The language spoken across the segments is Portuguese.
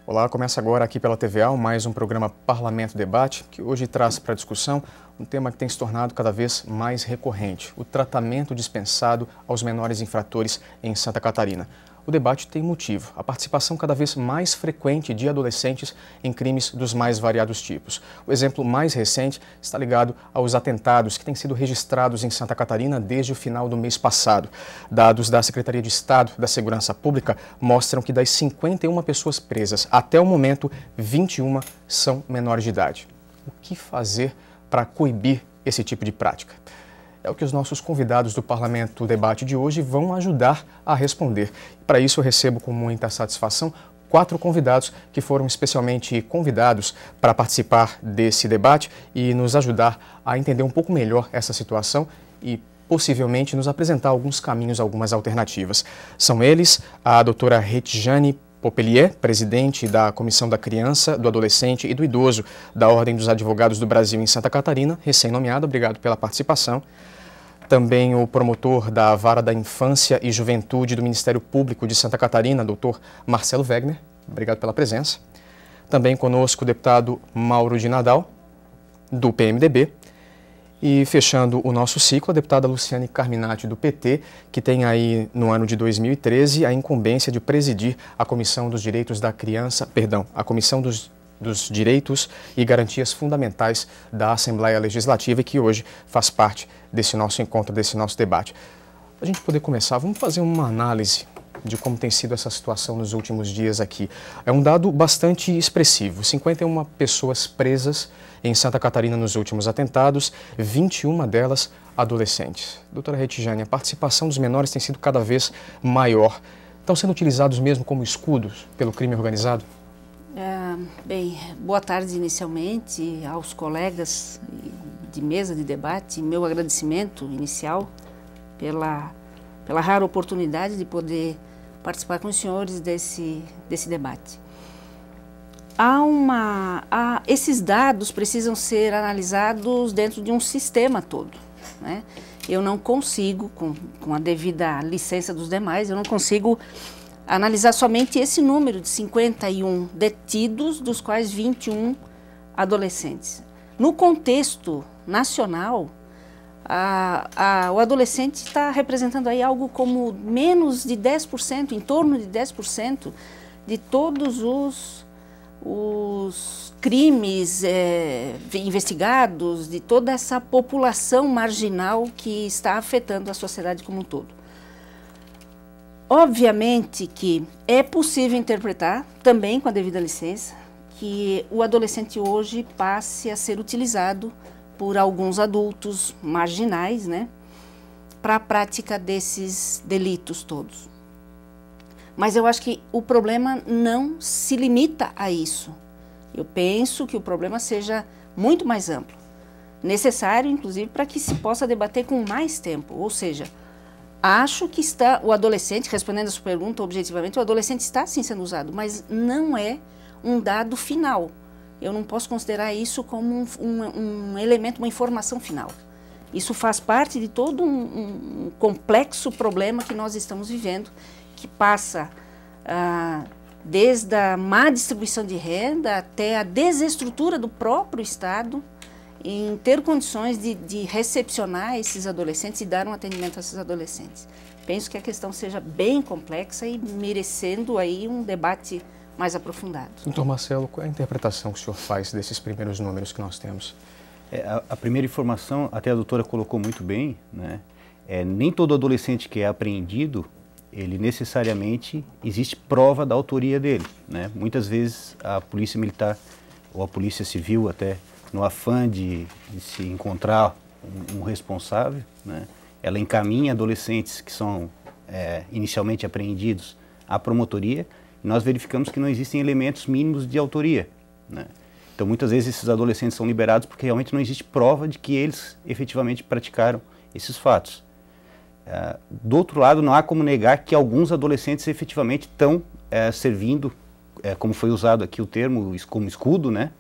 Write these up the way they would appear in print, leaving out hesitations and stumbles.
Olá, começa agora aqui pela TVA mais um programa Parlamento Debate, que hoje traz para discussão um tema que tem se tornado cada vez mais recorrente, o tratamento dispensado aos menores infratores em Santa Catarina. O debate tem motivo, a participação cada vez mais frequente de adolescentes em crimes dos mais variados tipos. O exemplo mais recente está ligado aos atentados que têm sido registrados em Santa Catarina desde o final do mês passado. Dados da Secretaria de Estado da Segurança Pública mostram que das 51 pessoas presas, até o momento, 21 são menores de idade. O que fazer para coibir esse tipo de prática? É o que os nossos convidados do Parlamento Debate de hoje vão ajudar a responder. Para isso, eu recebo com muita satisfação 4 convidados que foram especialmente convidados para participar desse debate e nos ajudar a entender um pouco melhor essa situação e possivelmente nos apresentar alguns caminhos, algumas alternativas. São eles a doutora Retjane Popelier, presidente da Comissão da Criança, do Adolescente e do Idoso da Ordem dos Advogados do Brasil em Santa Catarina, recém-nomeada. Obrigado pela participação. Também o promotor da Vara da Infância e Juventude do Ministério Público de Santa Catarina, doutor Marcelo Wegner. Obrigado pela presença. Também conosco o deputado Mauro de Nadal, do PMDB. E fechando o nosso ciclo, a deputada Luciane Carminati, do PT, que tem aí no ano de 2013 a incumbência de presidir a Comissão dos Direitos da Criança, a Comissão dos Direitos e Garantias Fundamentais da Assembleia Legislativa e que hoje faz parte desse nosso encontro, desse nosso debate. Para a gente poder começar, vamos fazer uma análise de como tem sido essa situação nos últimos dias aqui. É um dado bastante expressivo, 51 pessoas presas em Santa Catarina nos últimos atentados, 21 delas adolescentes. Doutora Retjane, a participação dos menores tem sido cada vez maior. Estão sendo utilizados mesmo como escudos pelo crime organizado? Bem, boa tarde inicialmente aos colegas de mesa de debate. Meu agradecimento inicial pela rara oportunidade de poder participar com os senhores desse debate. Esses dados precisam ser analisados dentro de um sistema todo, né? Eu não consigo, com a devida licença dos demais, eu não consigo analisar somente esse número de 51 detidos, dos quais 21 adolescentes. No contexto nacional, o adolescente está representando aí algo como menos de 10%, em torno de 10% de todos os crimes investigados, de toda essa população marginal que está afetando a sociedade como um todo. Obviamente que é possível interpretar, também com a devida licença, que o adolescente hoje passe a ser utilizado por alguns adultos marginais, né, para a prática desses delitos todos. Mas eu acho que o problema não se limita a isso. Eu penso que o problema seja muito mais amplo, necessário, inclusive, para que se possa debater com mais tempo, ou seja, acho que o adolescente, respondendo a sua pergunta objetivamente, o adolescente está sim sendo usado, mas não é um dado final. Eu não posso considerar isso como um elemento, uma informação final. Isso faz parte de todo um complexo problema que nós estamos vivendo, que passa desde a má distribuição de renda até a desestrutura do próprio Estado, em ter condições de recepcionar esses adolescentes e dar um atendimento a esses adolescentes. Penso que a questão seja bem complexa e merecendo aí um debate mais aprofundado. Doutor Marcelo, qual é a interpretação que o senhor faz desses primeiros números que nós temos? A primeira informação, até a doutora colocou muito bem, né? Nem todo adolescente que é apreendido, ele necessariamente existe prova da autoria dele, né? Muitas vezes a polícia militar ou a polícia civil até no afã de se encontrar um responsável, né, ela encaminha adolescentes que são inicialmente apreendidos à promotoria e nós verificamos que não existem elementos mínimos de autoria, né? Então muitas vezes esses adolescentes são liberados porque realmente não existe prova de que eles efetivamente praticaram esses fatos. Do outro lado, não há como negar que alguns adolescentes efetivamente estão servindo, como foi usado aqui o termo, como escudo, né?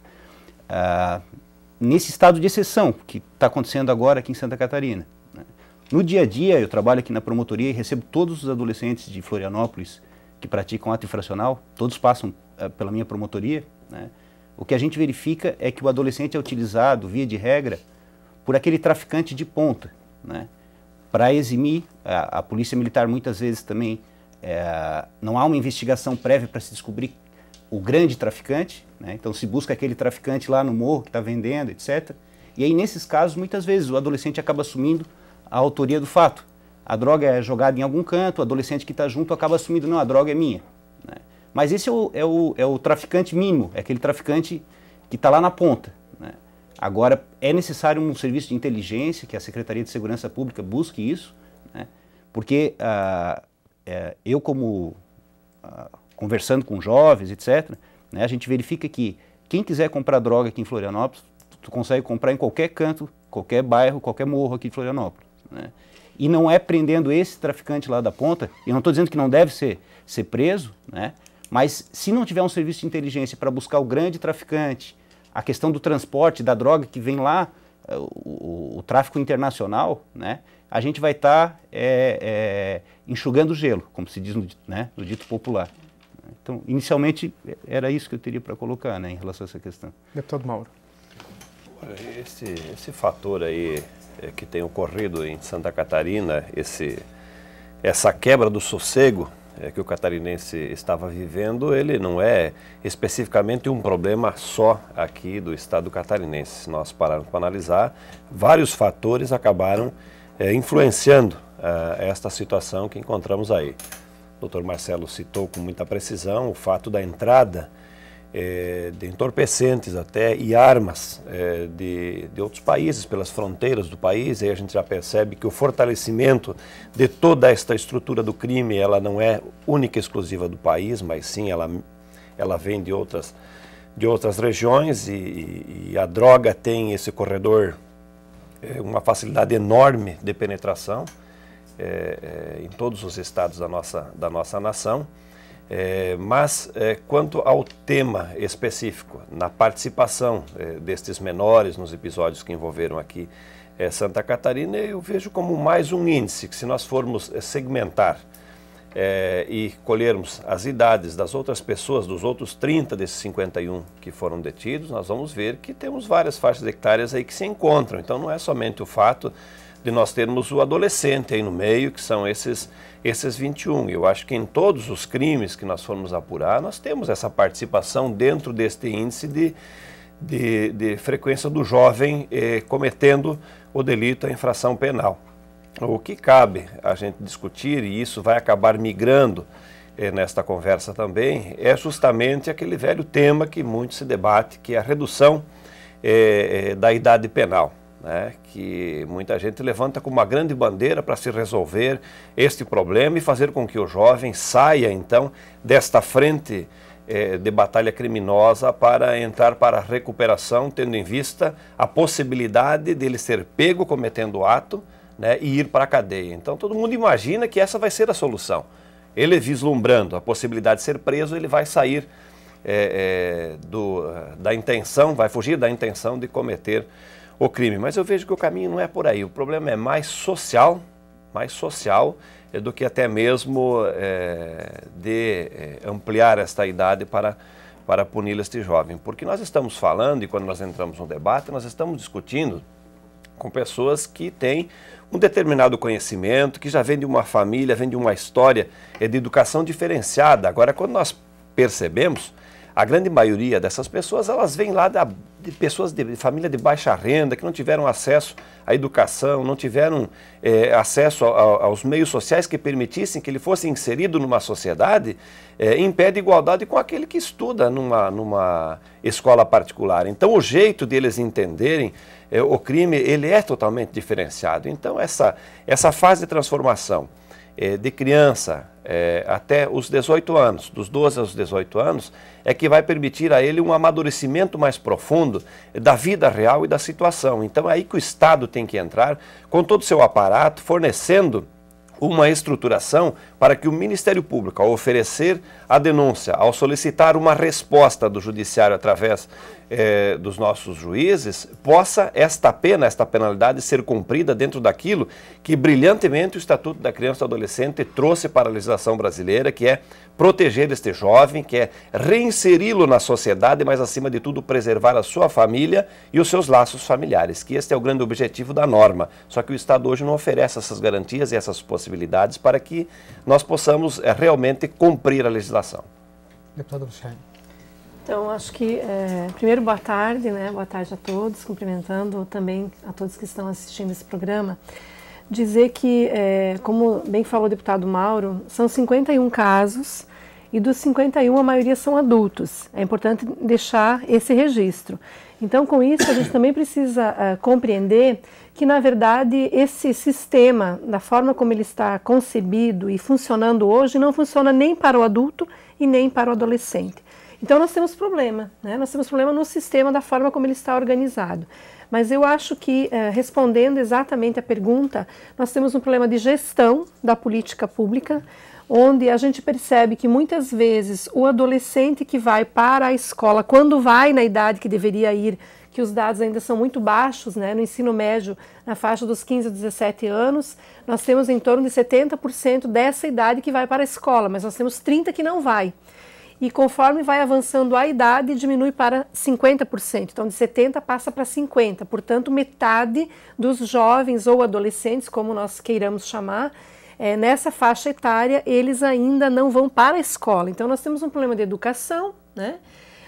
Nesse estado de exceção que está acontecendo agora aqui em Santa Catarina, né? No dia a dia, eu trabalho aqui na promotoria e recebo todos os adolescentes de Florianópolis que praticam ato infracional, todos passam pela minha promotoria, né, o que a gente verifica é que o adolescente é utilizado, via de regra, por aquele traficante de ponta, né, para eximir. A polícia militar muitas vezes também não há uma investigação prévia para se descobrir o grande traficante, né, então se busca aquele traficante lá no morro que está vendendo, etc. E aí nesses casos, muitas vezes, o adolescente acaba assumindo a autoria do fato. A droga é jogada em algum canto, o adolescente que está junto acaba assumindo, não, a droga é minha. Né? Mas esse é o traficante mínimo, é aquele traficante que está lá na ponta. Né? Agora, é necessário um serviço de inteligência, que a Secretaria de Segurança Pública busque isso, né? Porque eu, conversando com jovens, etc., né, a gente verifica que quem quiser comprar droga aqui em Florianópolis, tu consegue comprar em qualquer canto, qualquer bairro, qualquer morro aqui de Florianópolis. Né? E não é prendendo esse traficante lá da ponta, eu não estou dizendo que não deve ser preso, né? Mas se não tiver um serviço de inteligência para buscar o grande traficante, a questão do transporte da droga que vem lá, o tráfico internacional, né? A gente vai estar enxugando gelo, como se diz no dito popular. Então, inicialmente, era isso que eu teria para colocar, né, em relação a essa questão. Deputado Mauro. Esse fator aí que tem ocorrido em Santa Catarina, essa quebra do sossego que o catarinense estava vivendo, ele não é especificamente um problema só aqui do estado catarinense. Se nós pararmos para analisar, vários fatores acabaram influenciando esta situação que encontramos aí. O Dr. Marcelo citou com muita precisão o fato da entrada de entorpecentes até e armas de outros países pelas fronteiras do país. Aí a gente já percebe que o fortalecimento de toda esta estrutura do crime, ela não é única e exclusiva do país, mas sim ela vem de outras regiões e a droga tem esse corredor, uma facilidade enorme de penetração em todos os estados da nossa nação. Mas quanto ao tema específico, na participação destes menores nos episódios que envolveram aqui Santa Catarina, eu vejo como mais um índice que, se nós formos segmentar e colhermos as idades das outras pessoas, dos outros 30 desses 51 que foram detidos, nós vamos ver que temos várias faixas etárias aí que se encontram. Então não é somente o fato de nós termos o adolescente aí no meio, que são esses 21. Eu acho que em todos os crimes que nós formos apurar, nós temos essa participação dentro deste índice de frequência do jovem cometendo o delito, a infração penal. O que cabe a gente discutir, e isso vai acabar migrando nesta conversa também, é justamente aquele velho tema que muito se debate, que é a redução da idade penal. Né, que muita gente levanta como uma grande bandeira para se resolver este problema e fazer com que o jovem saia, então, desta frente de batalha criminosa para entrar para a recuperação, tendo em vista a possibilidade dele ser pego cometendo o ato, né, e ir para a cadeia. Então, todo mundo imagina que essa vai ser a solução. Ele vislumbrando a possibilidade de ser preso, ele vai sair da intenção, vai fugir da intenção de cometer o crime. Mas eu vejo que o caminho não é por aí. O problema é mais social do que até mesmo de ampliar esta idade para punir este jovem. Porque nós estamos falando, e quando nós entramos no debate, nós estamos discutindo com pessoas que têm um determinado conhecimento, que já vem de uma família, vem de uma história de educação diferenciada. Agora, quando nós percebemos, a grande maioria dessas pessoas, elas vêm lá de pessoas de família de baixa renda, que não tiveram acesso à educação, não tiveram acesso aos meios sociais que permitissem que ele fosse inserido numa sociedade em pé de igualdade com aquele que estuda numa escola particular. Então, o jeito deles entenderem o crime, ele é totalmente diferenciado. Então, essa fase de transformação de criança até os 18 anos, dos 12 aos 18 anos, é que vai permitir a ele um amadurecimento mais profundo da vida real e da situação. Então é aí que o Estado tem que entrar com todo o seu aparato, fornecendo uma estruturação para que o Ministério Público, ao oferecer a denúncia, ao solicitar uma resposta do Judiciário através dos nossos juízes, possa esta penalidade ser cumprida dentro daquilo que brilhantemente o Estatuto da Criança e do Adolescente trouxe para a legislação brasileira, que é proteger este jovem, que é reinseri-lo na sociedade, mas acima de tudo preservar a sua família e os seus laços familiares, que este é o grande objetivo da norma. Só que o Estado hoje não oferece essas garantias e essas possibilidades para que nós possamos realmente cumprir a legislação. Deputada Luciane. Então, acho que, primeiro, boa tarde, né? Boa tarde a todos, cumprimentando também a todos que estão assistindo esse programa. Dizer que, como bem falou o deputado Mauro, são 51 casos e dos 51 a maioria são adultos. É importante deixar esse registro. Então, com isso, a gente também precisa compreender que, na verdade, esse sistema, da forma como ele está concebido e funcionando hoje, não funciona nem para o adulto e nem para o adolescente. Então nós temos problema, né? Nós temos problema no sistema da forma como ele está organizado. Mas eu acho que, respondendo exatamente a pergunta, nós temos um problema de gestão da política pública, onde a gente percebe que muitas vezes o adolescente que vai para a escola, quando vai na idade que deveria ir, que os dados ainda são muito baixos, né? No ensino médio, na faixa dos 15 a 17 anos, nós temos em torno de 70% dessa idade que vai para a escola, mas nós temos 30% que não vai. E conforme vai avançando a idade, diminui para 50%. Então, de 70% passa para 50%. Portanto, metade dos jovens ou adolescentes, como nós queiramos chamar, nessa faixa etária, eles ainda não vão para a escola. Então, nós temos um problema de educação, né?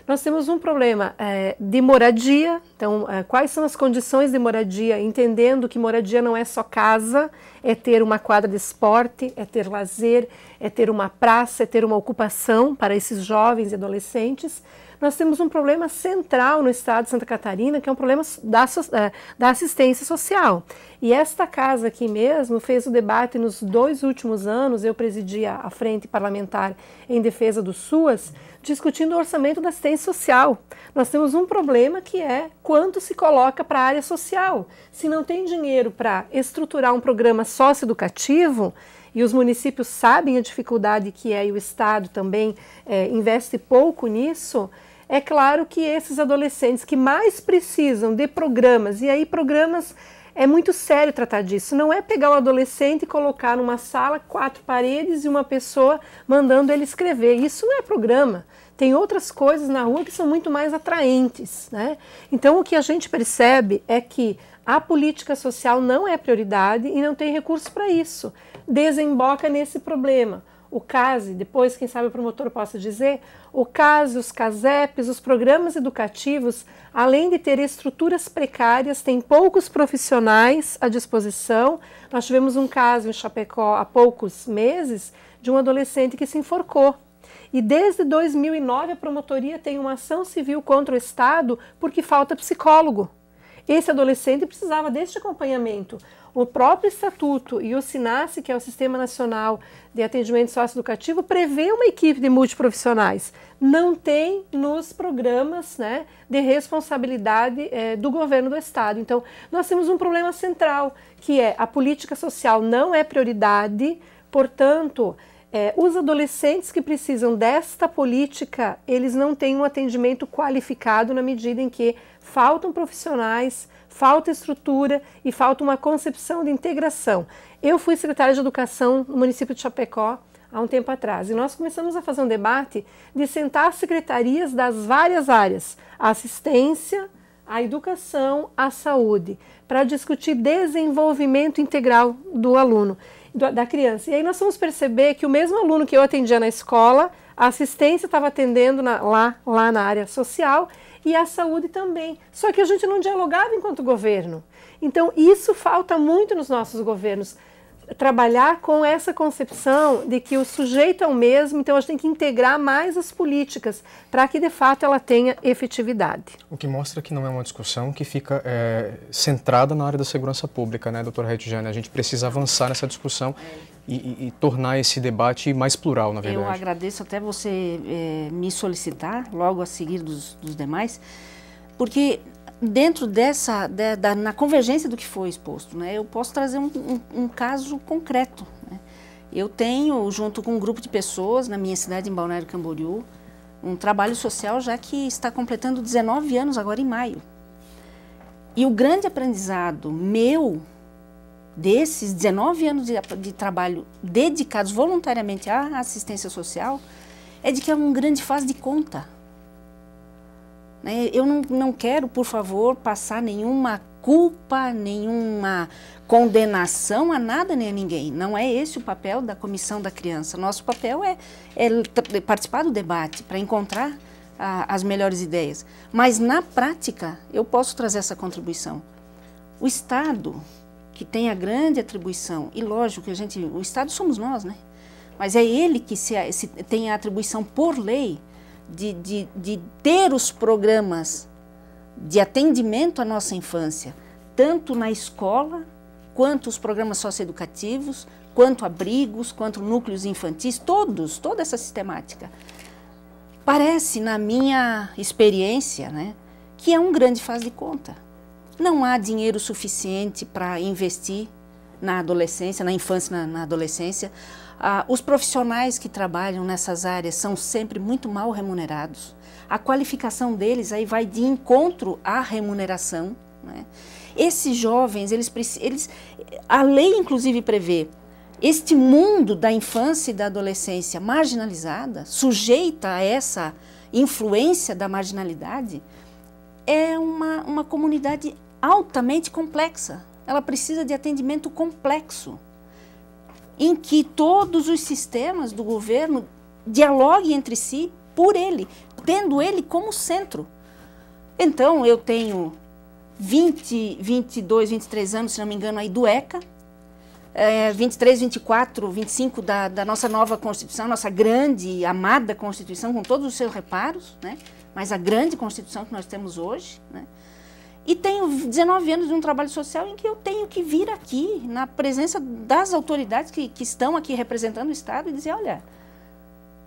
Nós temos um problema de moradia. Então, quais são as condições de moradia? Entendendo que moradia não é só casa, é ter uma quadra de esporte, é ter lazer, é ter uma praça, é ter uma ocupação para esses jovens e adolescentes. Nós temos um problema central no estado de Santa Catarina, que é um problema da assistência social. E esta casa aqui mesmo fez o debate nos 2 últimos anos, eu presidia a Frente Parlamentar em Defesa do SUAS, discutindo o orçamento da assistência social. Nós temos um problema que é quanto se coloca para a área social. Se não tem dinheiro para estruturar um programa socioeducativo, e os municípios sabem a dificuldade que é, e o Estado também investe pouco nisso, é claro que esses adolescentes que mais precisam de programas, e aí programas, é muito sério tratar disso, não é pegar um adolescente e colocar numa sala 4 paredes e uma pessoa mandando ele escrever, isso não é programa. Tem outras coisas na rua que são muito mais atraentes, né? Então o que a gente percebe é que a política social não é prioridade e não tem recursos para isso. Desemboca nesse problema. O CASE, depois quem sabe o promotor possa dizer, o CASE, os CASEPs, os programas educativos, além de ter estruturas precárias, têm poucos profissionais à disposição. Nós tivemos um caso em Chapecó há poucos meses de um adolescente que se enforcou. E desde 2009 a promotoria tem uma ação civil contra o Estado porque falta psicólogo. Esse adolescente precisava deste acompanhamento. O próprio Estatuto e o SINASSE, que é o Sistema Nacional de Atendimento Socioeducativo, prevê uma equipe de multiprofissionais. Não tem nos programas, né, de responsabilidade do governo do Estado. Então, nós temos um problema central, que é a política social não é prioridade, portanto, os adolescentes que precisam desta política, eles não têm um atendimento qualificado na medida em que faltam profissionais, falta estrutura e falta uma concepção de integração. Eu fui secretária de Educação no município de Chapecó há um tempo atrás e nós começamos a fazer um debate de sentar as secretarias das várias áreas, a assistência, a educação, a saúde, para discutir desenvolvimento integral do aluno, da criança. E aí nós vamos perceber que o mesmo aluno que eu atendia na escola, a assistência estava atendendo lá na área social e a saúde também. Só que a gente não dialogava enquanto governo. Então isso falta muito nos nossos governos. Trabalhar com essa concepção de que o sujeito é o mesmo, então a gente tem que integrar mais as políticas para que de fato ela tenha efetividade. O que mostra que não é uma discussão que fica centrada na área da segurança pública, né, doutora Reitiane? A gente precisa avançar nessa discussão e tornar esse debate mais plural, na verdade. Eu agradeço até você me solicitar, logo a seguir dos demais, porque dentro na convergência do que foi exposto, né, eu posso trazer um caso concreto. Né? Eu tenho, junto com um grupo de pessoas na minha cidade, em Balneário Camboriú, um trabalho social já que está completando 19 anos agora em maio. E o grande aprendizado meu, desses 19 anos de trabalho dedicados voluntariamente à assistência social, é de que é um grande faz de conta. Eu não quero, por favor, passar nenhuma culpa, nenhuma condenação a nada nem a ninguém. Não é esse o papel da Comissão da Criança. Nosso papel é participar do debate para encontrar as melhores ideias. Mas, na prática, eu posso trazer essa contribuição. O Estado, que tem a grande atribuição, e lógico que o Estado somos nós, né? Mas é ele que tem a atribuição por lei de ter os programas de atendimento à nossa infância, tanto na escola, quanto os programas socioeducativos, quanto abrigos, quanto núcleos infantis, toda essa sistemática. Parece, na minha experiência, né, que é um grande faz de conta. Não há dinheiro suficiente para investir na adolescência, na infância, na adolescência. Os profissionais que trabalham nessas áreas são sempre muito mal remunerados. A qualificação deles aí vai de encontro à remuneração, né? Esses jovens, a lei inclusive prevê, este mundo da infância e da adolescência marginalizada, sujeita a essa influência da marginalidade, é uma comunidade altamente complexa. Ela precisa de atendimento complexo, em que todos os sistemas do governo dialoguem entre si por ele, tendo ele como centro. Então, eu tenho 22, 23 anos, se não me engano, aí do ECA, 23, 24, 25 da nossa nova Constituição, nossa grande, amada Constituição, com todos os seus reparos, né? Mas a grande Constituição que nós temos hoje, né? E tenho 19 anos de um trabalho social em que eu tenho que vir aqui, na presença das autoridades que estão aqui representando o Estado, e dizer, olha,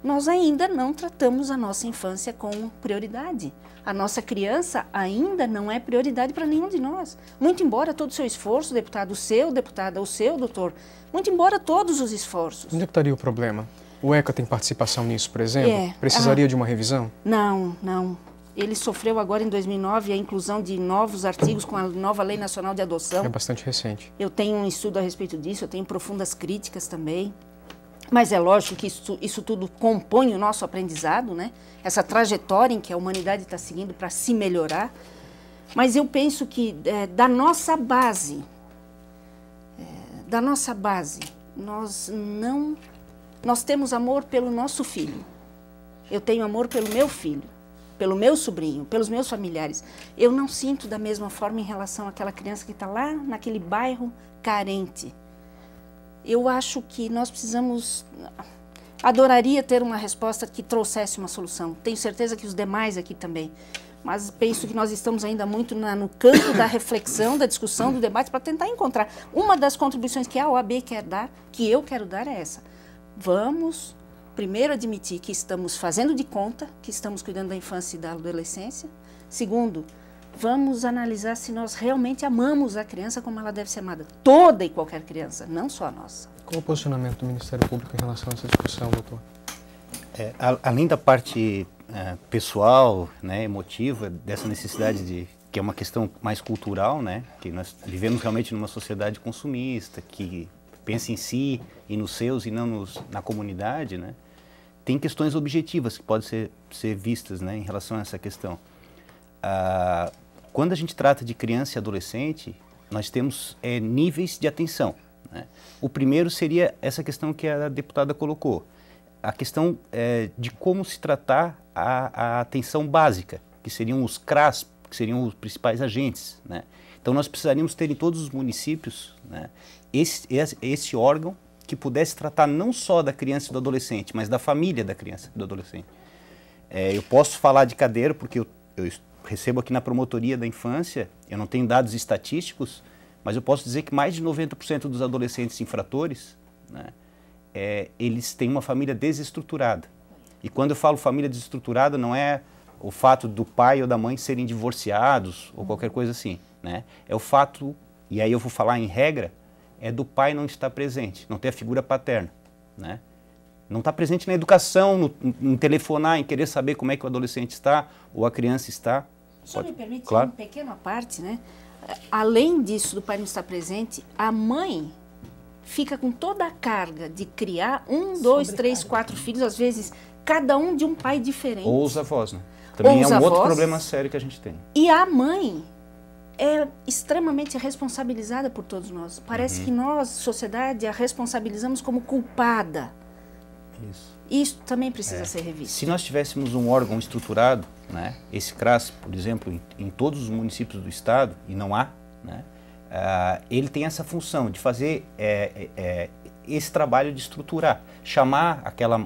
nós ainda não tratamos a nossa infância com prioridade. A nossa criança ainda não é prioridade para nenhum de nós. Muito embora todo o seu esforço, deputado, o seu, deputada, o seu, doutor, muito embora todos os esforços. Onde é que estaria o problema? O ECA tem participação nisso, por exemplo? Precisaria de uma revisão? Não. Ele sofreu agora em 2009 a inclusão de novos artigos com a nova Lei Nacional de Adoção. É bastante recente. Eu tenho um estudo a respeito disso, eu tenho profundas críticas também. Mas é lógico que isso tudo compõe o nosso aprendizado, né? Essa trajetória em que a humanidade está seguindo para se melhorar. Mas eu penso que da nossa base, nós temos amor pelo nosso filho. Eu tenho amor pelo meu filho, pelo meu sobrinho, pelos meus familiares. Eu não sinto da mesma forma em relação àquela criança que está lá naquele bairro carente. Eu acho que nós precisamos... Adoraria ter uma resposta que trouxesse uma solução. Tenho certeza que os demais aqui também. Mas penso que nós estamos ainda muito no campo da reflexão, da discussão, do debate, para tentar encontrar. Uma das contribuições que a OAB quer dar, que eu quero dar, é essa. Vamos, primeiro, admitir que estamos fazendo de conta, que estamos cuidando da infância e da adolescência. Segundo, vamos analisar se nós realmente amamos a criança como ela deve ser amada. Toda e qualquer criança, não só a nossa. Qual o posicionamento do Ministério Público em relação a essa discussão, doutor? Além da parte pessoal, né, emotiva, dessa necessidade que é uma questão mais cultural, né, que nós vivemos realmente numa sociedade consumista, que pensa em si e nos seus e não na comunidade, né, tem questões objetivas que podem ser vistas, né, em relação a essa questão. Quando a gente trata de criança e adolescente, nós temos níveis de atenção, né? O primeiro seria essa questão que a deputada colocou, a questão de como se tratar a atenção básica, que seriam os CRAS, que seriam os principais agentes, né? Então nós precisaríamos ter em todos os municípios, né, esse órgão que pudesse tratar não só da criança e do adolescente, mas da família da criança e do adolescente. Eu posso falar de Cadeiro porque eu recebo aqui na promotoria da infância, eu não tenho dados estatísticos, mas eu posso dizer que mais de 90% dos adolescentes infratores, né, eles têm uma família desestruturada. E quando eu falo família desestruturada, não é o fato do pai ou da mãe serem divorciados ou qualquer coisa assim, né? É o fato, e aí eu vou falar em regra, do pai não estar presente, não ter a figura paterna, né? Não está presente na educação, em telefonar, em querer saber como é que o adolescente está ou a criança está. Só me permite claro. uma pequena parte, né? Além disso, do pai não estar presente, a mãe fica com toda a carga de criar 1, 2, 3, 4 filhos, às vezes cada um de um pai diferente. Ou os avós, né? Também é um outro avós, problema sério que a gente tem. E a mãe é extremamente responsabilizada por todos nós. Parece que nós, sociedade, a responsabilizamos como culpada. Isso também precisa ser revisto. Se nós tivéssemos um órgão estruturado, né, esse CRAS, por exemplo, em todos os municípios do estado, e não há, né, ele tem essa função de fazer esse trabalho de estruturar, chamar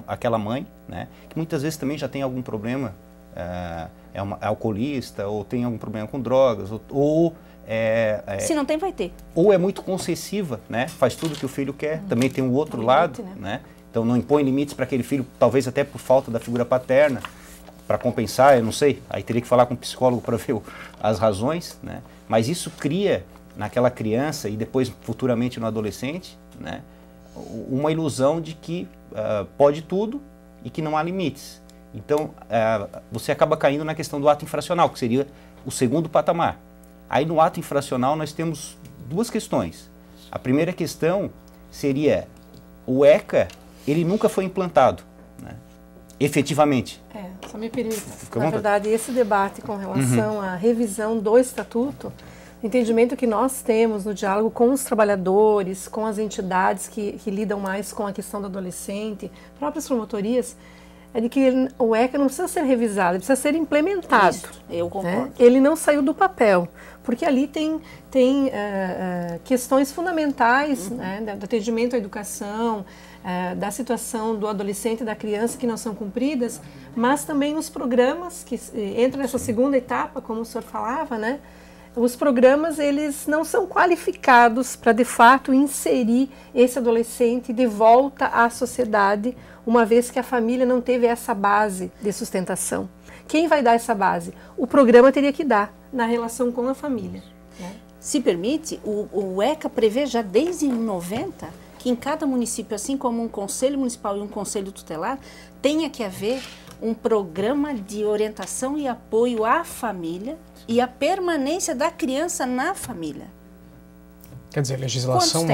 aquela mãe, né, que muitas vezes também já tem algum problema, é alcoolista, ou tem algum problema com drogas, se não tem, vai ter. Ou é muito concessiva, né, faz tudo que o filho quer, também tem o outro lado, né? Então não impõe limites para aquele filho, talvez até por falta da figura paterna, para compensar, eu não sei, aí teria que falar com um psicólogo para ver as razões, né? Mas isso cria naquela criança e depois futuramente no adolescente, né, uma ilusão de que pode tudo e que não há limites. Então você acaba caindo na questão do ato infracional, que seria o segundo patamar. Aí no ato infracional nós temos duas questões. A primeira questão seria o ECA, ele nunca foi implantado, né, efetivamente. Só me permite, na verdade, esse debate com relação à revisão do Estatuto, o entendimento que nós temos no diálogo com os trabalhadores, com as entidades que lidam mais com a questão do adolescente, próprias promotorias, é de que o ECA não precisa ser revisado, ele precisa ser implementado. Isso, eu concordo. Né? Ele não saiu do papel, porque ali tem questões fundamentais, né, do atendimento à educação, da situação do adolescente e da criança que não são cumpridas, mas também os programas que entram nessa segunda etapa, como o senhor falava, né? Os programas, eles não são qualificados para, de fato, inserir esse adolescente de volta à sociedade, uma vez que a família não teve essa base de sustentação. Quem vai dar essa base? O programa teria que dar na relação com a família. Né? Se permite, o ECA prevê já desde 90 que em cada município, assim como um conselho municipal e um conselho tutelar, tenha que haver um programa de orientação e apoio à família e a permanência da criança na família. Quer dizer, a legislação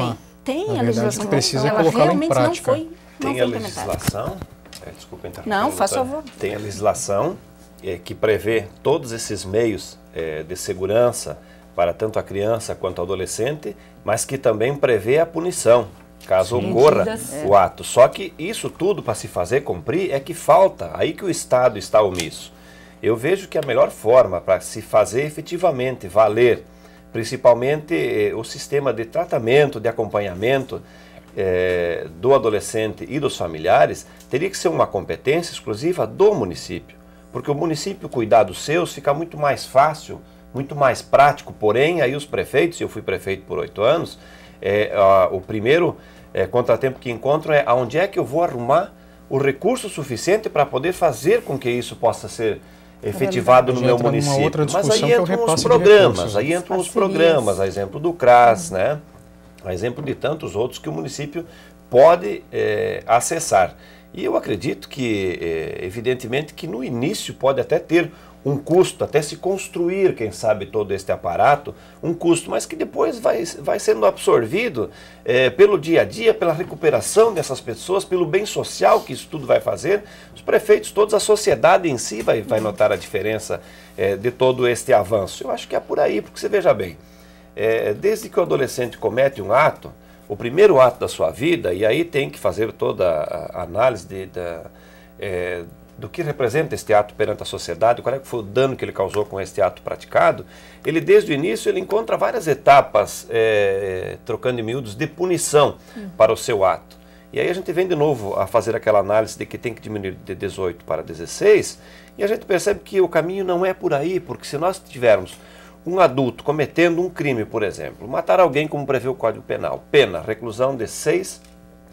tem a legislação, precisa ela colocá-la em realmente prática. Tem a legislação, desculpa interromper. Não, faça favor. Tem a legislação que prevê todos esses meios de segurança para tanto a criança quanto o adolescente, mas que também prevê a punição, caso ocorra o ato. Só que isso tudo, para se fazer cumprir, é que falta, aí que o Estado está omisso. Eu vejo que a melhor forma para se fazer efetivamente valer, principalmente o sistema de tratamento, de acompanhamento do adolescente e dos familiares, teria que ser uma competência exclusiva do município. Porque o município cuidar dos seus fica muito mais fácil, muito mais prático, porém, aí os prefeitos, eu fui prefeito por 8 anos, o primeiro contratempo que encontro é aonde é que eu vou arrumar o recurso suficiente para poder fazer com que isso possa ser efetivado no meu município. Mas aí entram os programas, a exemplo do CRAS, né? A exemplo de tantos outros que o município pode acessar. E eu acredito que, evidentemente, que no início pode até ter um custo, até se construir, quem sabe, todo este aparato, um custo, mas que depois vai sendo absorvido pelo dia a dia, pela recuperação dessas pessoas, pelo bem social que isso tudo vai fazer. Os prefeitos, toda a sociedade em si vai notar a diferença de todo este avanço. Eu acho que é por aí, porque você veja bem, desde que o adolescente comete um ato, o primeiro ato da sua vida, e aí tem que fazer toda a análise do que representa este ato perante a sociedade, qual é que foi o dano que ele causou com este ato praticado, ele desde o início ele encontra várias etapas, trocando em miúdos, de punição para o seu ato. E aí a gente vem de novo a fazer aquela análise de que tem que diminuir de 18 para 16, e a gente percebe que o caminho não é por aí, porque se nós tivermos um adulto cometendo um crime, por exemplo, matar alguém como prevê o Código Penal, pena, reclusão de 6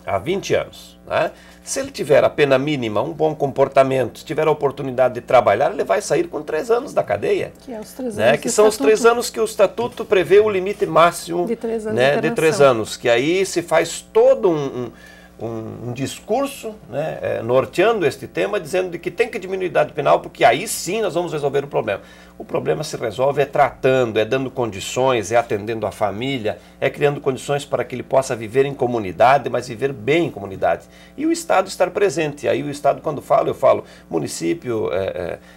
a 20 anos. Né? Se ele tiver a pena mínima, um bom comportamento, se tiver a oportunidade de trabalhar, ele vai sair com 3 anos da cadeia. Que é os 3 né? anos. Que são os 3 anos que o Estatuto prevê o limite máximo de 3 anos, né? De 3 anos. Que aí se faz todo um discurso, né, norteando este tema, dizendo de que tem que diminuir a idade penal, porque aí sim nós vamos resolver o problema. O problema se resolve tratando, dando condições, atendendo a família, criando condições para que ele possa viver em comunidade, mas viver bem em comunidade. E o Estado estar presente. Aí o Estado, quando eu falo município,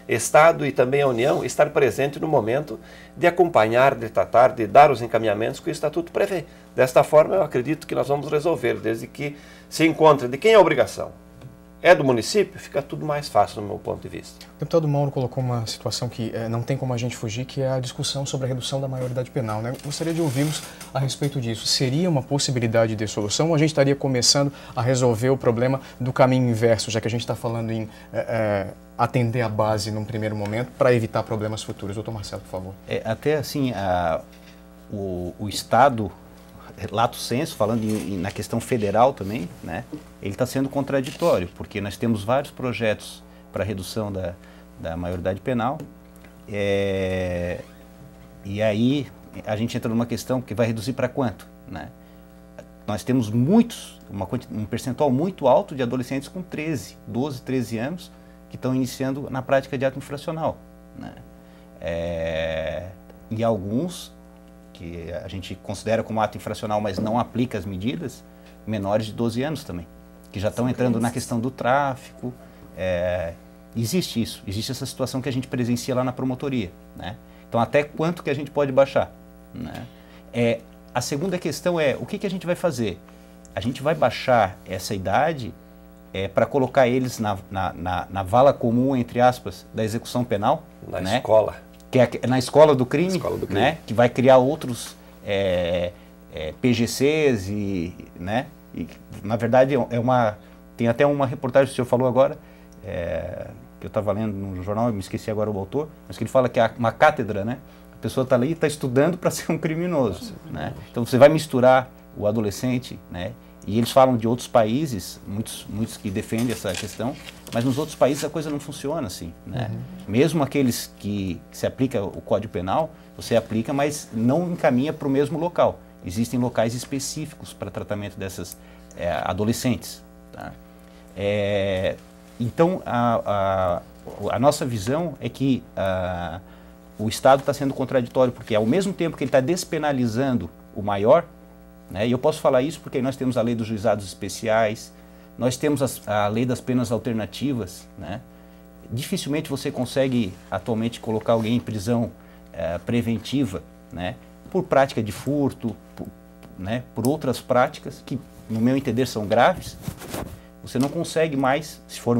Estado e também a União, estar presente no momento de acompanhar, de tratar, de dar os encaminhamentos que o Estatuto prevê. Desta forma, eu acredito que nós vamos resolver, desde que se encontre de quem é a obrigação. É do município, fica tudo mais fácil no meu ponto de vista. O deputado Mauro colocou uma situação que não tem como a gente fugir, que é a discussão sobre a redução da maioridade penal, né? Gostaria de ouvi-los a respeito disso. Seria uma possibilidade de solução ou a gente estaria começando a resolver o problema do caminho inverso, já que a gente está falando em atender a base num primeiro momento para evitar problemas futuros? Doutor Marcelo, por favor. Até assim, o Estado, lato sensu, falando na questão federal também, né, ele está sendo contraditório, porque nós temos vários projetos para redução da maioridade penal, e aí a gente entra numa questão que vai reduzir para quanto, né? Nós temos um percentual muito alto de adolescentes com 12, 13 anos que estão iniciando na prática de ato infracional, né? E alguns que a gente considera como ato infracional, mas não aplica as medidas, menores de 12 anos também, que já estão entrando na questão do tráfico. Existe isso, existe essa situação que a gente presencia lá na promotoria, né? Então, até quanto que a gente pode baixar, né? A segunda questão é, o que a gente vai fazer? A gente vai baixar essa idade para colocar eles na vala comum, entre aspas, da execução penal? Na escola. Que é na escola do crime, né? Que vai criar outros PGCs né? E, na verdade, tem até uma reportagem que o senhor falou agora, que eu estava lendo no jornal, eu me esqueci agora o autor, mas que ele fala que é uma cátedra, né? A pessoa está ali e está estudando para ser um criminoso, né? Então você vai misturar o adolescente, né? E eles falam de outros países, muitos que defendem essa questão, mas nos outros países a coisa não funciona assim, né? Mesmo aqueles que se aplica o Código Penal, você aplica, mas não encaminha para o mesmo local. Existem locais específicos para tratamento dessas adolescentes, tá? Então, a nossa visão é que o Estado está sendo contraditório, porque ao mesmo tempo que ele está despenalizando o maior, né, e eu posso falar isso porque nós temos a lei dos juizados especiais, nós temos a lei das penas alternativas, né? Dificilmente você consegue atualmente colocar alguém em prisão preventiva, né, por prática de furto, né, por outras práticas que, no meu entender, são graves. Você não consegue mais, se for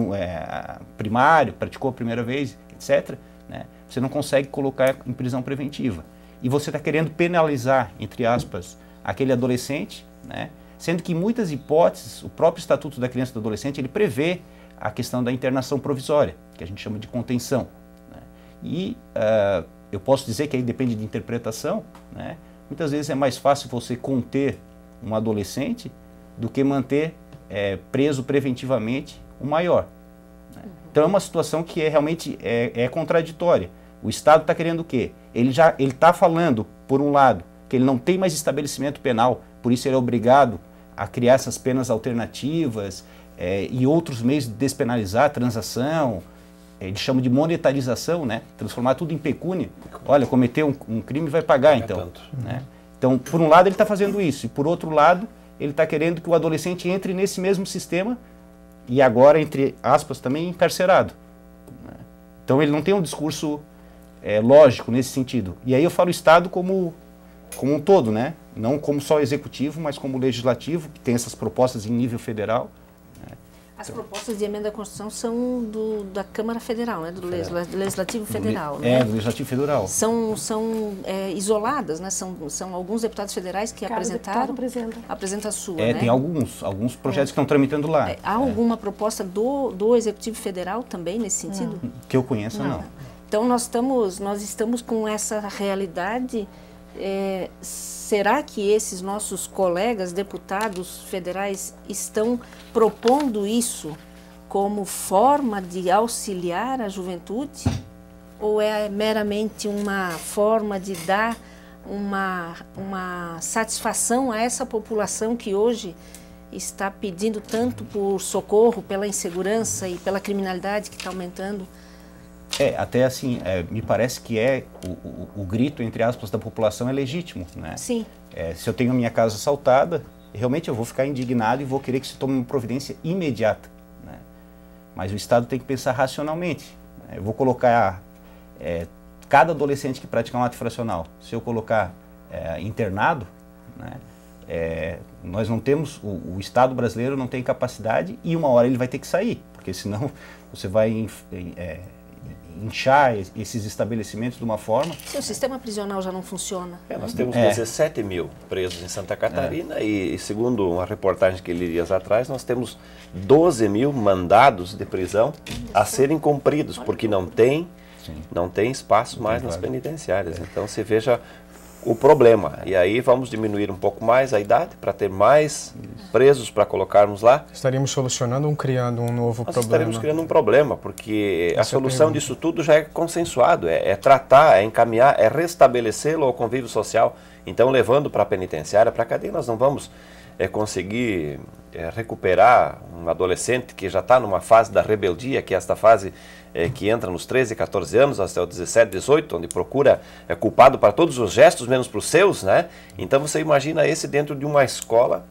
primário, praticou a primeira vez, etc., né, você não consegue colocar em prisão preventiva. E você está querendo penalizar, entre aspas, aquele adolescente, né, sendo que em muitas hipóteses, o próprio Estatuto da Criança e do Adolescente, ele prevê a questão da internação provisória, que a gente chama de contenção, né. E eu posso dizer que aí depende de interpretação, né. Muitas vezes é mais fácil você conter um adolescente do que manter preso preventivamente o maior, né? Então é uma situação que realmente é contraditória. O Estado está querendo o quê? Ele está falando, por um lado, que ele não tem mais estabelecimento penal, por isso ele é obrigado a criar essas penas alternativas e outros meios de despenalizar a transação, eles chamam de monetarização, né? Transformar tudo em pecúnia. Olha, cometeu um crime, vai pagar então, né? Então, por um lado ele está fazendo isso, e por outro lado ele está querendo que o adolescente entre nesse mesmo sistema e agora, entre aspas, também encarcerado, né? Então ele não tem um discurso lógico nesse sentido. E aí eu falo Estado como um todo, né? Não como só executivo, mas como legislativo, que tem essas propostas em nível federal. As propostas de emenda à Constituição são da Câmara Federal, né? Do Legislativo Federal, né? Do Legislativo Federal. São isoladas, né? São alguns deputados federais que apresentaram. Apresenta a sua, né? Tem alguns projetos que estão tramitando lá. Há alguma proposta do Executivo Federal também nesse sentido? Não. Que eu conheça, não. Então nós estamos com essa realidade. Será que esses nossos colegas deputados federais estão propondo isso como forma de auxiliar a juventude? Ou é meramente uma forma de dar uma satisfação a essa população que hoje está pedindo tanto por socorro pela insegurança e pela criminalidade que está aumentando? Até assim, me parece que o grito, entre aspas, da população é legítimo, né? Sim. Se eu tenho minha casa assaltada, realmente eu vou ficar indignado e vou querer que se tome uma providência imediata, né? Mas o Estado tem que pensar racionalmente. Eu vou colocar cada adolescente que pratica um ato infracional, se eu colocar internado, né? Nós não temos, o Estado brasileiro não tem capacidade e uma hora ele vai ter que sair, porque senão você vai inchar esses estabelecimentos de uma forma... Sim, o sistema prisional já não funciona. Nós temos 17 mil presos em Santa Catarina e segundo uma reportagem que li dias atrás, nós temos 12 mil mandados de prisão a serem cumpridos, porque não tem espaço mais nas penitenciárias. Então se veja o problema. E aí vamos diminuir um pouco mais a idade para ter mais presos para colocarmos lá. Estaríamos solucionando ou criando um novo problema? Estaríamos criando um problema, porque a solução disso tudo já é consensuado, é tratar, é encaminhar, é restabelecê-lo ao convívio social. Então, levando para a penitenciária, para a cadeia, nós não vamos conseguir recuperar um adolescente que já está numa fase da rebeldia, que é esta fase que entra nos 13, 14 anos, até os 17, 18, onde procura culpado para todos os gestos, menos para os seus, né? Então você imagina esse dentro de uma escola,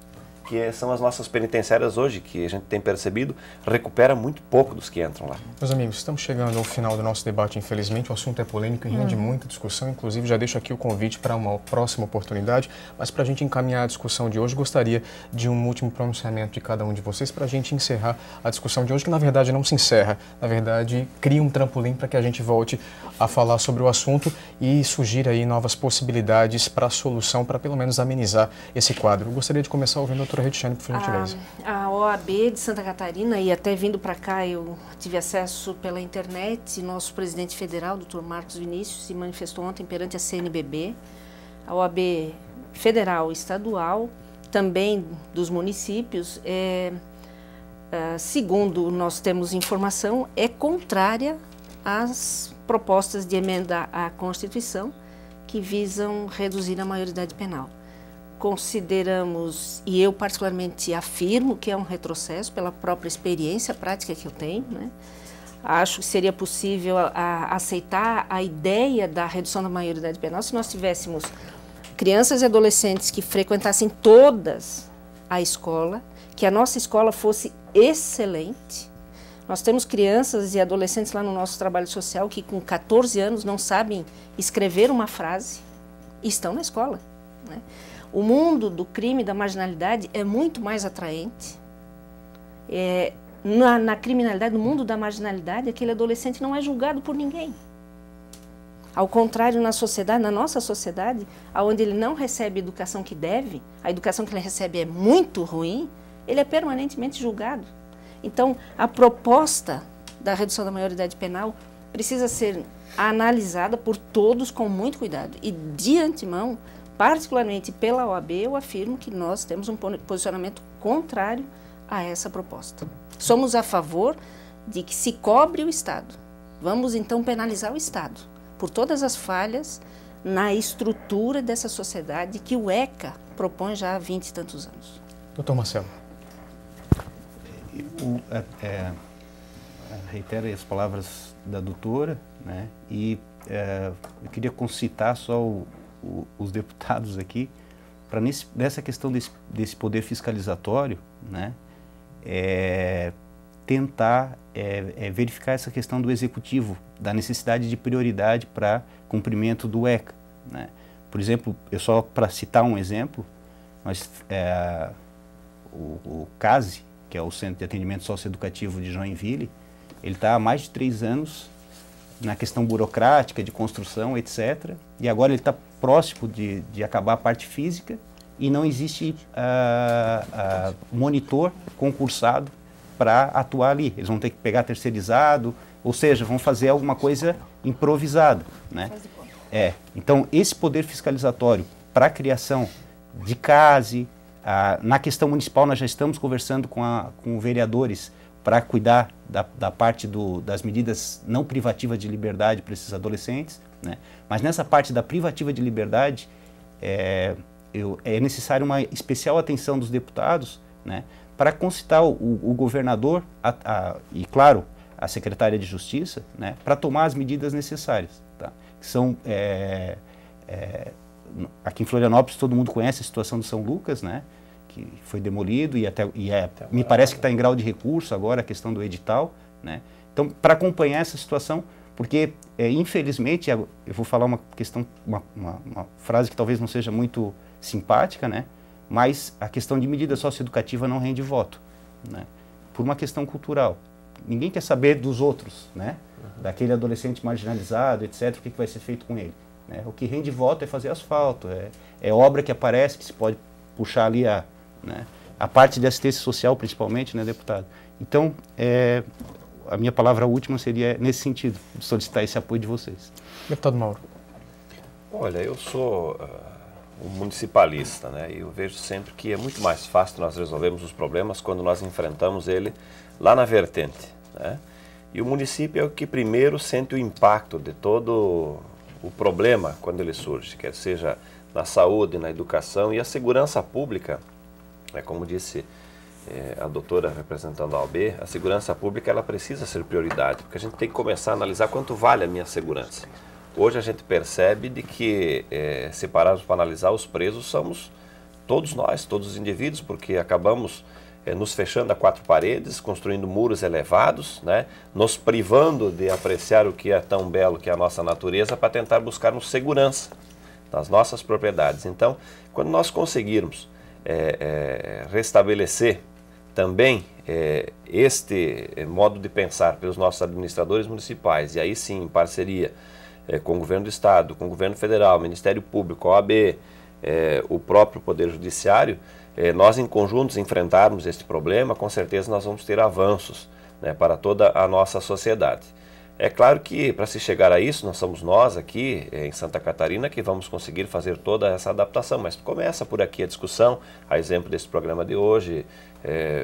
que são as nossas penitenciárias hoje, que a gente tem percebido, recupera muito pouco dos que entram lá. Meus amigos, estamos chegando ao final do nosso debate, infelizmente. O assunto é polêmico e rende muita discussão. Inclusive, já deixo aqui o convite para uma próxima oportunidade. Mas para a gente encaminhar a discussão de hoje, gostaria de um último pronunciamento de cada um de vocês para a gente encerrar a discussão de hoje, que na verdade não se encerra. Na verdade, cria um trampolim para que a gente volte a falar sobre o assunto e sugira aí novas possibilidades para a solução, para pelo menos amenizar esse quadro. Eu gostaria de começar ouvindo a doutora Retiane, por gentileza. A OAB de Santa Catarina, e até vindo para cá eu tive acesso pela internet, nosso presidente federal, Dr. Marcos Vinícius, se manifestou ontem perante a CNBB, a OAB federal e estadual, também dos municípios, segundo nós temos informação, é contrária às propostas de emenda à Constituição que visam reduzir a maioridade penal. Consideramos, e eu particularmente afirmo, que é um retrocesso pela própria experiência prática que eu tenho, né? Acho que seria possível aceitar a ideia da redução da maioridade penal se nós tivéssemos crianças e adolescentes que frequentassem todas a escola, que a nossa escola fosse excelente. Nós temos crianças e adolescentes lá no nosso trabalho social que com 14 anos não sabem escrever uma frase e estão na escola, né? O mundo do crime e da marginalidade é muito mais atraente. Na criminalidade, no mundo da marginalidade, aquele adolescente não é julgado por ninguém. Ao contrário, na sociedade, na nossa sociedade, onde ele não recebe a educação que deve, a educação que ele recebe é muito ruim, ele é permanentemente julgado. Então, a proposta da redução da maioridade penal precisa ser analisada por todos com muito cuidado. E, de antemão, particularmente pela OAB, eu afirmo que nós temos um posicionamento contrário a essa proposta. Somos a favor de que se cobre o Estado. Vamos, então, penalizar o Estado por todas as falhas na estrutura dessa sociedade que o ECA propõe já há 20 e tantos anos. Doutor Marcelo. Reitero as palavras da doutora, né? E eu queria concitar só os deputados aqui, para nessa questão desse poder fiscalizatório, né, tentar verificar essa questão do executivo, da necessidade de prioridade para cumprimento do ECA, né. Por exemplo, só para citar um exemplo, o CASE, que é o Centro de Atendimento Socioeducativo de Joinville, ele está há mais de 3 anos na questão burocrática, de construção, etc. E agora ele está próximo de acabar a parte física e não existe monitor concursado para atuar ali. Eles vão ter que pegar terceirizado, ou seja, vão fazer alguma coisa improvisada, né? Então, esse poder fiscalizatório para a criação de CASE, na questão municipal nós já estamos conversando com vereadores para cuidar da parte das medidas não privativas de liberdade para esses adolescentes, né? Mas nessa parte da privativa de liberdade, é necessário uma especial atenção dos deputados né, para concitar o governador e, claro, a secretária de Justiça, né, para tomar as medidas necessárias. Tá? Que são, aqui em Florianópolis todo mundo conhece a situação do São Lucas, né, que foi demolido me parece que está em grau de recurso agora a questão do edital. Né? Então, para acompanhar essa situação, porque infelizmente, eu vou falar uma questão, uma frase que talvez não seja muito simpática, né, mas a questão de medida socioeducativa não rende voto, né, por uma questão cultural. Ninguém quer saber dos outros, né? Daquele adolescente marginalizado, etc., o que vai ser feito com ele. Né? O que rende voto é fazer asfalto, é obra que aparece, que se pode puxar ali a parte de assistência social, principalmente, né, deputado? Então, a minha palavra última seria nesse sentido, de solicitar esse apoio de vocês. Deputado Mauro. Olha, eu sou um municipalista, né? E eu vejo sempre que é muito mais fácil nós resolvermos os problemas quando nós enfrentamos ele lá na vertente, né? E o município é o que primeiro sente o impacto de todo o problema quando ele surge, quer seja na saúde, na educação e a segurança pública, como disse a doutora representando a OAB, a segurança pública ela precisa ser prioridade, porque a gente tem que começar a analisar quanto vale a minha segurança. Hoje a gente percebe de que, se pararmos para analisar, os presos somos todos nós, todos os indivíduos, porque acabamos nos fechando a quatro paredes, construindo muros elevados, né, nos privando de apreciar o que é tão belo que é a nossa natureza para tentar buscarmos segurança nas nossas propriedades. Então, quando nós conseguirmos restabelecer também este modo de pensar pelos nossos administradores municipais, e aí sim, em parceria com o governo do Estado, com o governo federal, o Ministério Público, a OAB, o próprio Poder Judiciário, nós em conjuntos enfrentarmos este problema, com certeza nós vamos ter avanços, né, para toda a nossa sociedade. É claro que para se chegar a isso, nós somos nós aqui em Santa Catarina que vamos conseguir fazer toda essa adaptação, mas começa por aqui a discussão, a exemplo desse programa de hoje,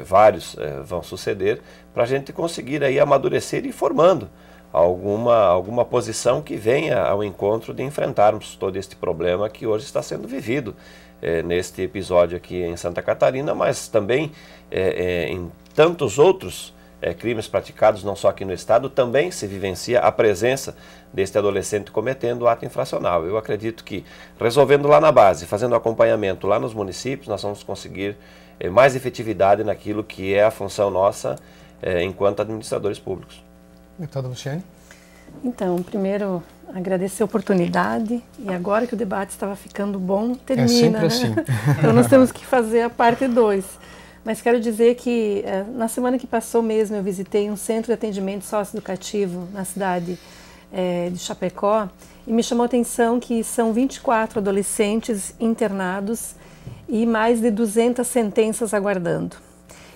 vários vão suceder, para a gente conseguir aí amadurecer e ir formando alguma posição que venha ao encontro de enfrentarmos todo este problema que hoje está sendo vivido neste episódio aqui em Santa Catarina, mas também em tantos outros crimes praticados, não só aqui no estado, também se vivencia a presença deste adolescente cometendo ato infracional. Eu acredito que resolvendo lá na base, fazendo acompanhamento lá nos municípios, nós vamos conseguir mais efetividade naquilo que é a função nossa enquanto administradores públicos. Deputada Luciane. Então, primeiro, agradecer a oportunidade, e agora que o debate estava ficando bom, termina, sempre né? assim. Então nós temos que fazer a parte 2. Mas quero dizer que na semana que passou mesmo eu visitei um centro de atendimento socioeducativo na cidade de Chapecó, e me chamou a atenção que são 24 adolescentes internados e mais de 200 sentenças aguardando.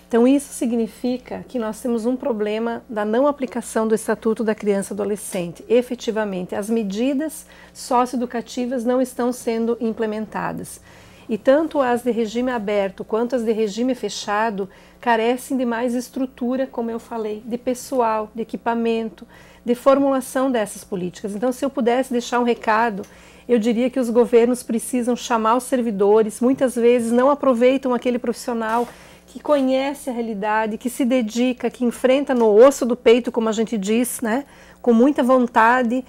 Então isso significa que nós temos um problema da não aplicação do Estatuto da Criança e Adolescente. Efetivamente, as medidas socioeducativas não estão sendo implementadas. E tanto as de regime aberto quanto as de regime fechado carecem de mais estrutura, como eu falei, de pessoal, de equipamento, de formulação dessas políticas. Então, se eu pudesse deixar um recado, eu diria que os governos precisam chamar os servidores, muitas vezes não aproveitam aquele profissional que conhece a realidade, que se dedica, que enfrenta no osso do peito, como a gente diz, né, com muita vontade,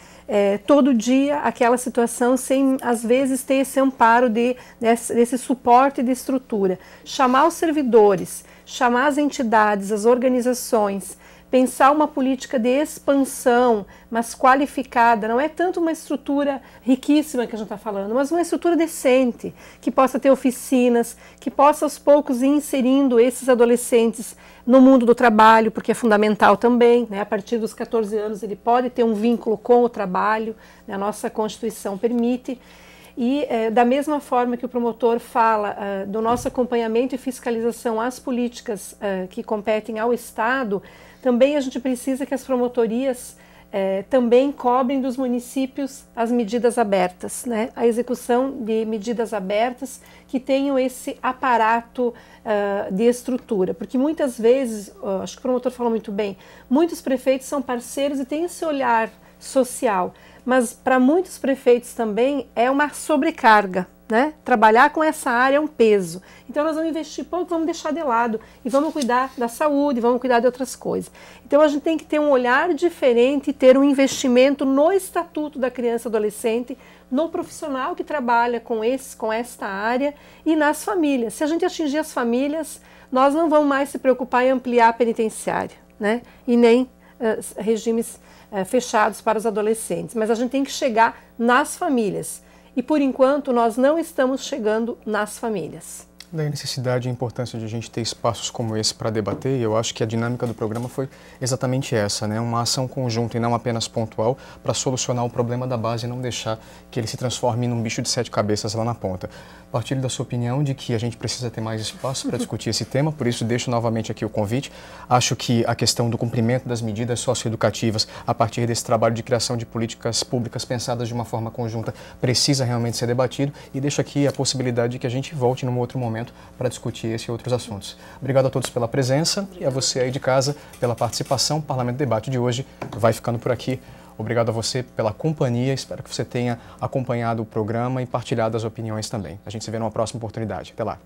todo dia aquela situação, sem às vezes ter esse amparo desse suporte de estrutura. Chamar os servidores, chamar as entidades, as organizações, pensar uma política de expansão, mas qualificada, não é tanto uma estrutura riquíssima que a gente está falando, mas uma estrutura decente, que possa ter oficinas, que possa aos poucos ir inserindo esses adolescentes no mundo do trabalho, porque é fundamental também, né? A partir dos 14 anos ele pode ter um vínculo com o trabalho, né? A nossa Constituição permite. E da mesma forma que o promotor fala do nosso acompanhamento e fiscalização às políticas que competem ao Estado, também a gente precisa que as promotorias também cobrem dos municípios as medidas abertas, né? A execução de medidas abertas que tenham esse aparato de estrutura, porque muitas vezes, acho que o promotor falou muito bem, muitos prefeitos são parceiros e têm esse olhar social, mas para muitos prefeitos também é uma sobrecarga, né? Trabalhar com essa área é um peso. Então nós vamos investir pouco, vamos deixar de lado e vamos cuidar da saúde, vamos cuidar de outras coisas. Então a gente tem que ter um olhar diferente e ter um investimento no estatuto da criança e adolescente, no profissional que trabalha com esta área e nas famílias. Se a gente atingir as famílias, nós não vamos mais se preocupar em ampliar a penitenciária, né? E nem regimes fechados para os adolescentes. Mas a gente tem que chegar nas famílias. E, por enquanto, nós não estamos chegando nas famílias. Daí a necessidade e a importância de a gente ter espaços como esse para debater, e eu acho que a dinâmica do programa foi exatamente essa, né? Uma ação conjunta e não apenas pontual para solucionar o problema da base e não deixar que ele se transforme num bicho de 7 cabeças lá na ponta. Partilho da sua opinião de que a gente precisa ter mais espaço para discutir esse tema, por isso deixo novamente aqui o convite. Acho que a questão do cumprimento das medidas socioeducativas a partir desse trabalho de criação de políticas públicas pensadas de uma forma conjunta precisa realmente ser debatido, e deixo aqui a possibilidade de que a gente volte num outro momento para discutir esse e outros assuntos. Obrigado a todos pela presença e a você aí de casa pela participação. O Parlamento Debate de hoje vai ficando por aqui. Obrigado a você pela companhia. Espero que você tenha acompanhado o programa e partilhado as opiniões também. A gente se vê numa próxima oportunidade. Até lá.